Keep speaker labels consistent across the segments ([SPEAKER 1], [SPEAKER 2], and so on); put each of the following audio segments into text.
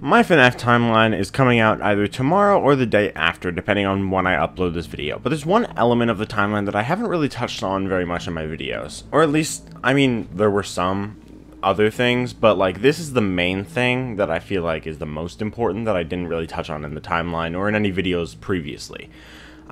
[SPEAKER 1] My FNAF timeline is coming out either tomorrow or the day after, depending on when I upload this video. But there's one element of the timeline that I haven't really touched on very much in my videos. Or at least, I mean, there were some other things, but like this is the main thing that I feel like is the most important that I didn't really touch on in the timeline or in any videos previously.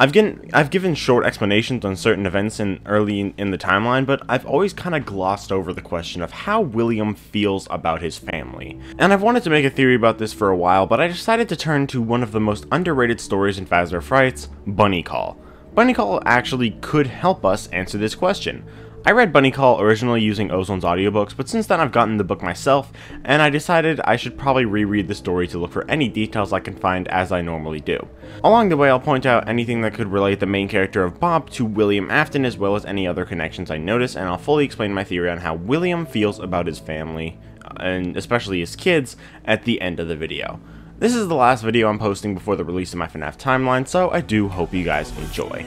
[SPEAKER 1] I've given short explanations on certain events early in the timeline, but I've always kind of glossed over the question of how William feels about his family. And I've wanted to make a theory about this for a while, but I decided to turn to one of the most underrated stories in Fazbear Frights, Bunny Call. Bunny Call actually could help us answer this question. I read Bunny Call originally using Ozone's audiobooks, but since then I've gotten the book myself, and I decided I should probably reread the story to look for any details I can find as I normally do. Along the way I'll point out anything that could relate the main character of Bob to William Afton as well as any other connections I notice, and I'll fully explain my theory on how William feels about his family, and especially his kids, at the end of the video. This is the last video I'm posting before the release of my FNAF timeline, so I do hope you guys enjoy.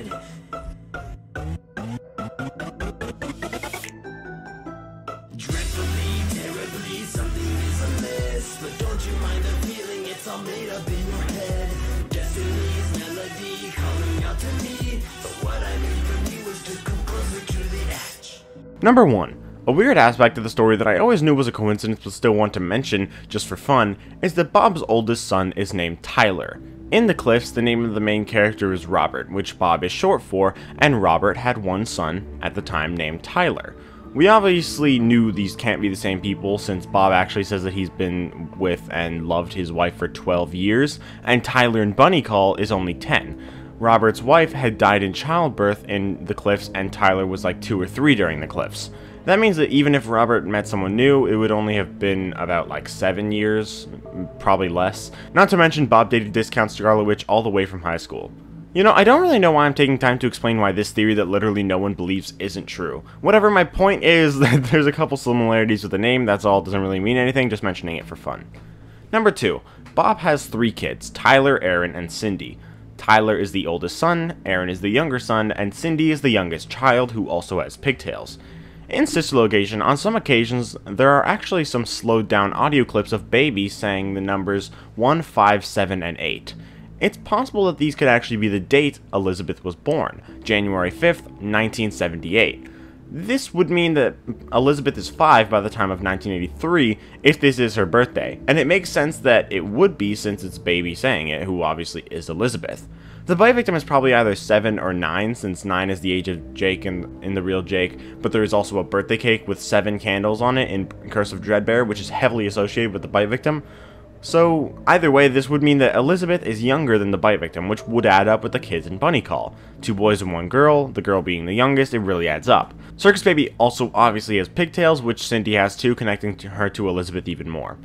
[SPEAKER 1] Number 1. A weird aspect of the story that I always knew was a coincidence but still want to mention, just for fun, is that Bob's oldest son is named Tyler. In the Cliffs, the name of the main character is Robert, which Bob is short for, and Robert had one son at the time named Tyler. We obviously knew these can't be the same people since Bob actually says that he's been with and loved his wife for 12 years, and Tyler in Bunny Call is only 10. Robert's wife had died in childbirth in the Cliffs, and Tyler was like 2 or 3 during the Cliffs. That means that even if Robert met someone new, it would only have been about like 7 years, probably less. Not to mention Bob dated Discount Scarlet Witch all the way from high school. You know, I don't really know why I'm taking time to explain why this theory that literally no one believes isn't true. Whatever, my point is that there's a couple similarities with the name, that's all, doesn't really mean anything, just mentioning it for fun. Number 2. Bob has 3 kids, Tyler, Aaron, and Cindy. Tyler is the oldest son, Aaron is the younger son, and Cindy is the youngest child who also has pigtails. In Sister Location, on some occasions, there are actually some slowed down audio clips of babies saying the numbers 1, 5, 7, and 8. It's possible that these could actually be the date Elizabeth was born, January 5th, 1978. This would mean that Elizabeth is 5 by the time of 1983 if this is her birthday, and it makes sense that it would be since it's baby saying it, who obviously is Elizabeth. The bite victim is probably either 7 or 9, since 9 is the age of Jake in the real Jake, but there is also a birthday cake with 7 candles on it in Curse of Dreadbear, which is heavily associated with the bite victim. So, either way, this would mean that Elizabeth is younger than the bite victim, which would add up with the kids in Bunny Call. 2 boys and 1 girl, the girl being the youngest, it really adds up. Circus Baby also obviously has pigtails, which Cindy has too, connecting her to Elizabeth even more.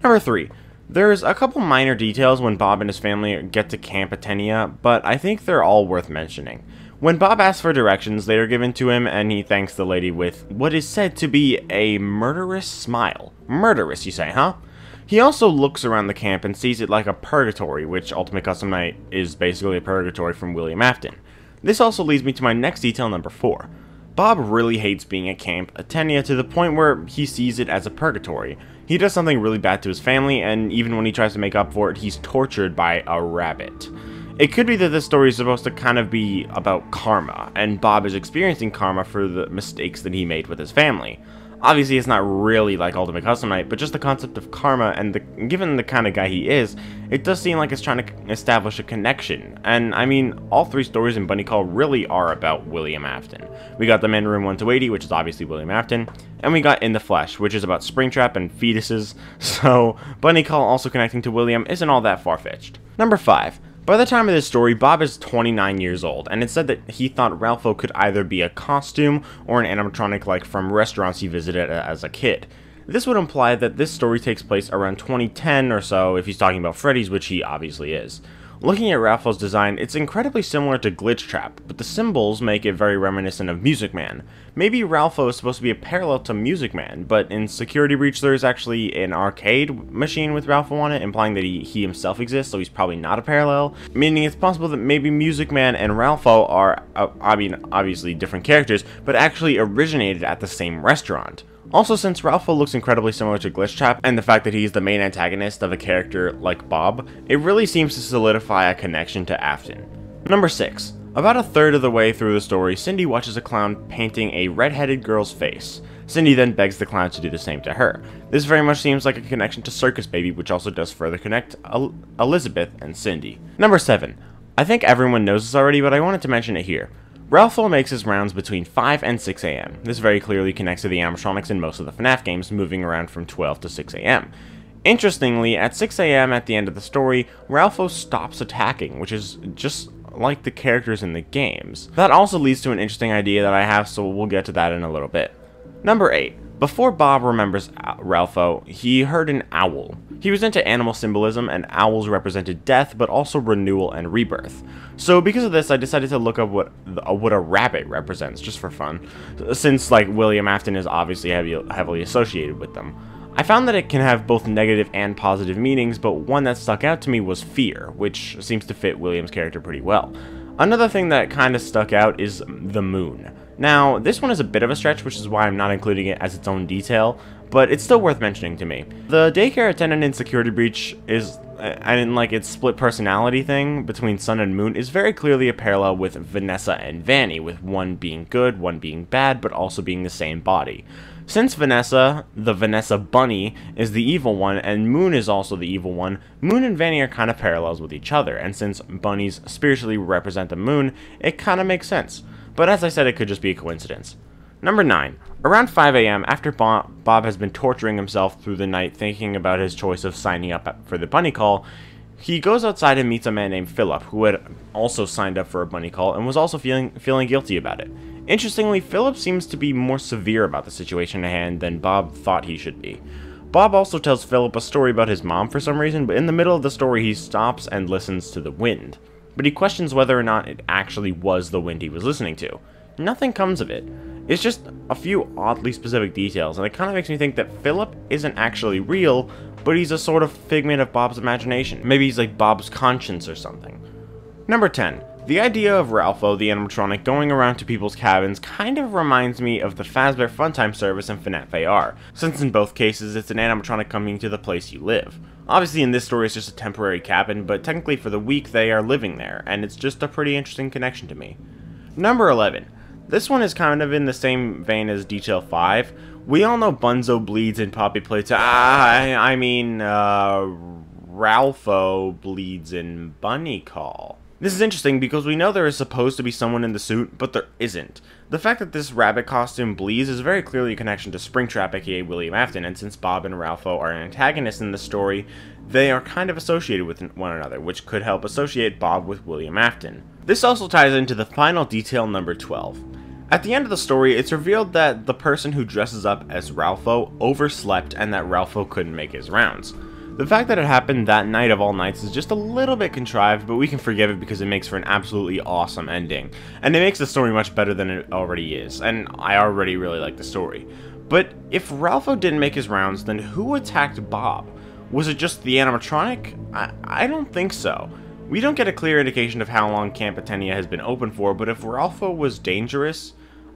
[SPEAKER 1] Number 3. There's a couple minor details when Bob and his family get to Camp Atenia, but I think they're all worth mentioning. When Bob asks for directions, they are given to him, and he thanks the lady with what is said to be a murderous smile. Murderous, you say, huh? He also looks around the camp and sees it like a purgatory, which Ultimate Custom Night is basically a purgatory from William Afton. This also leads me to my next detail, number 4. Bob really hates being at Camp Atenia to the point where he sees it as a purgatory. He does something really bad to his family, and even when he tries to make up for it, he's tortured by a rabbit. It could be that this story is supposed to kind of be about karma, and Bob is experiencing karma for the mistakes that he made with his family. Obviously, it's not really like Ultimate Custom Night, but just the concept of karma, and given the kind of guy he is, it does seem like it's trying to establish a connection. And, I mean, all 3 stories in Bunny Call really are about William Afton. We got The Man in Room 1-80, which is obviously William Afton, and we got In the Flesh, which is about Springtrap and fetuses, so Bunny Call also connecting to William isn't all that far-fetched. Number 5. By the time of this story, Bob is 29 years old, and it's said that he thought Ralpho could either be a costume or an animatronic like from restaurants he visited as a kid. This would imply that this story takes place around 2010 or so if he's talking about Freddy's, which he obviously is. Looking at Ralpho's design, it's incredibly similar to Glitch Trap, but the symbols make it very reminiscent of Music Man. Maybe Ralpho is supposed to be a parallel to Music Man, but in Security Breach there is actually an arcade machine with Ralpho on it, implying that he himself exists, so he's probably not a parallel. Meaning it's possible that maybe Music Man and Ralpho are, obviously different characters, but actually originated at the same restaurant. Also, since Ralpho looks incredibly similar to Glitchtrap, and the fact that he's the main antagonist of a character like Bob, it really seems to solidify a connection to Afton. Number 6. About a third of the way through the story, Cindy watches a clown painting a red-headed girl's face. Cindy then begs the clown to do the same to her. This very much seems like a connection to Circus Baby, which also does further connect Elizabeth and Cindy. Number 7. I think everyone knows this already, but I wanted to mention it here. Ralpho makes his rounds between 5 and 6 a.m. This very clearly connects to the animatronics in most of the FNAF games, moving around from 12 to 6 a.m. Interestingly, at 6 a.m. at the end of the story, Ralpho stops attacking, which is just like the characters in the games. That also leads to an interesting idea that I have, so we'll get to that in a little bit. Number 8. Before Bob remembers Ralpho, he heard an owl. He was into animal symbolism, and owls represented death, but also renewal and rebirth. So because of this, I decided to look up what a rabbit represents, just for fun, since like William Afton is obviously heavily associated with them. I found that it can have both negative and positive meanings, but one that stuck out to me was fear, which seems to fit William's character pretty well. Another thing that kind of stuck out is the moon. Now, this one is a bit of a stretch, which is why I'm not including it as its own detail, but it's still worth mentioning to me. The daycare attendant in Security Breach is, and like its split personality thing between Sun and Moon is very clearly a parallel with Vanessa and Vanny, with one being good, one being bad, but also being the same body. Since Vanessa, the Vanessa Bunny, is the evil one, and Moon is also the evil one, Moon and Vanny are kind of parallels with each other, and since bunnies spiritually represent the moon, it kind of makes sense. But as I said, it could just be a coincidence. Number 9. Around 5 a.m., after Bob has been torturing himself through the night thinking about his choice of signing up for the bunny call, he goes outside and meets a man named Philip, who had also signed up for a bunny call and was also feeling guilty about it. Interestingly, Philip seems to be more severe about the situation at hand than Bob thought he should be. Bob also tells Philip a story about his mom for some reason, but in the middle of the story he stops and listens to the wind. But he questions whether or not it actually was the wind he was listening to. Nothing comes of it. It's just a few oddly specific details, and it kind of makes me think that Philip isn't actually real, but he's a sort of figment of Bob's imagination. Maybe he's like Bob's conscience or something. Number 10. The idea of Ralpho, the animatronic, going around to people's cabins kind of reminds me of the Fazbear Funtime service in FNAF AR, since in both cases it's an animatronic coming to the place you live. Obviously in this story it's just a temporary cabin, but technically for the week they are living there, and it's just a pretty interesting connection to me. Number 11. This one is kind of in the same vein as Detail 5. We all know Bunzo bleeds in Poppy Playtime. Ralpho bleeds in Bunny Call. This is interesting because we know there is supposed to be someone in the suit, but there isn't. The fact that this rabbit costume bleeds is very clearly a connection to Springtrap, aka William Afton, and since Bob and Ralpho are antagonists in the story, they are kind of associated with one another, which could help associate Bob with William Afton. This also ties into the final detail, number 12. At the end of the story, it's revealed that the person who dresses up as Ralpho overslept and that Ralpho couldn't make his rounds. The fact that it happened that night of all nights is just a little bit contrived, but we can forgive it because it makes for an absolutely awesome ending. And it makes the story much better than it already is, and I already really like the story. But if Ralpho didn't make his rounds, then who attacked Bob? Was it just the animatronic? I don't think so. We don't get a clear indication of how long Camp Atenia has been open for, but if Ralpho was dangerous,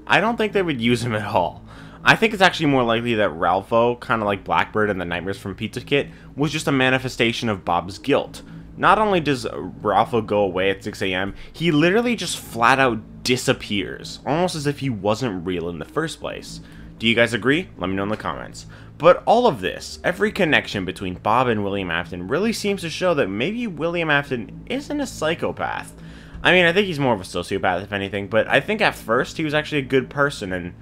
[SPEAKER 1] I don't think they would use him at all. I think it's actually more likely that Ralpho, kind of like Blackbird and the Nightmares from Pizza Kit, was just a manifestation of Bob's guilt. Not only does Ralpho go away at 6 a.m., he literally just flat out disappears, almost as if he wasn't real in the first place. Do you guys agree? Let me know in the comments. But all of this, every connection between Bob and William Afton really seems to show that maybe William Afton isn't a psychopath. I mean, I think he's more of a sociopath if anything, but I think at first he was actually a good person and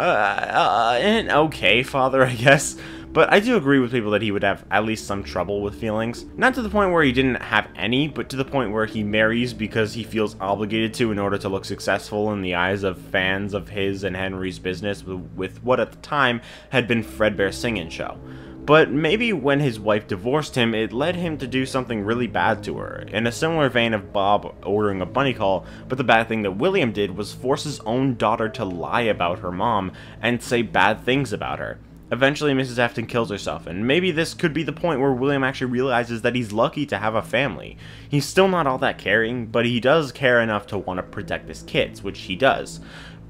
[SPEAKER 1] an okay father, I guess. But I do agree with people that he would have at least some trouble with feelings. Not to the point where he didn't have any, but to the point where he marries because he feels obligated to in order to look successful in the eyes of fans of his and Henry's business with what at the time had been Fredbear's singing show. But maybe when his wife divorced him, it led him to do something really bad to her, in a similar vein of Bob ordering a bunny call, but the bad thing that William did was force his own daughter to lie about her mom and say bad things about her. Eventually, Mrs. Afton kills herself, and maybe this could be the point where William actually realizes that he's lucky to have a family. He's still not all that caring, but he does care enough to want to protect his kids, which he does.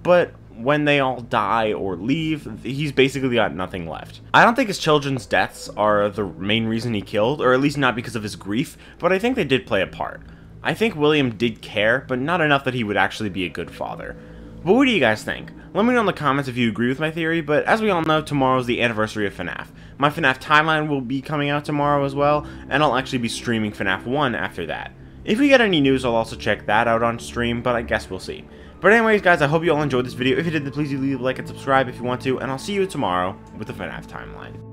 [SPEAKER 1] But when they all die or leave, he's basically got nothing left. I don't think his children's deaths are the main reason he killed, or at least not because of his grief, but I think they did play a part. I think William did care, but not enough that he would actually be a good father. But what do you guys think? Let me know in the comments if you agree with my theory, but as we all know, tomorrow is the anniversary of FNAF. My FNAF timeline will be coming out tomorrow as well, and I'll actually be streaming FNAF 1 after that. If we get any news, I'll also check that out on stream, but I guess we'll see. But anyways, guys, I hope you all enjoyed this video. If you did, then please do leave a like and subscribe if you want to, and I'll see you tomorrow with the FNAF timeline.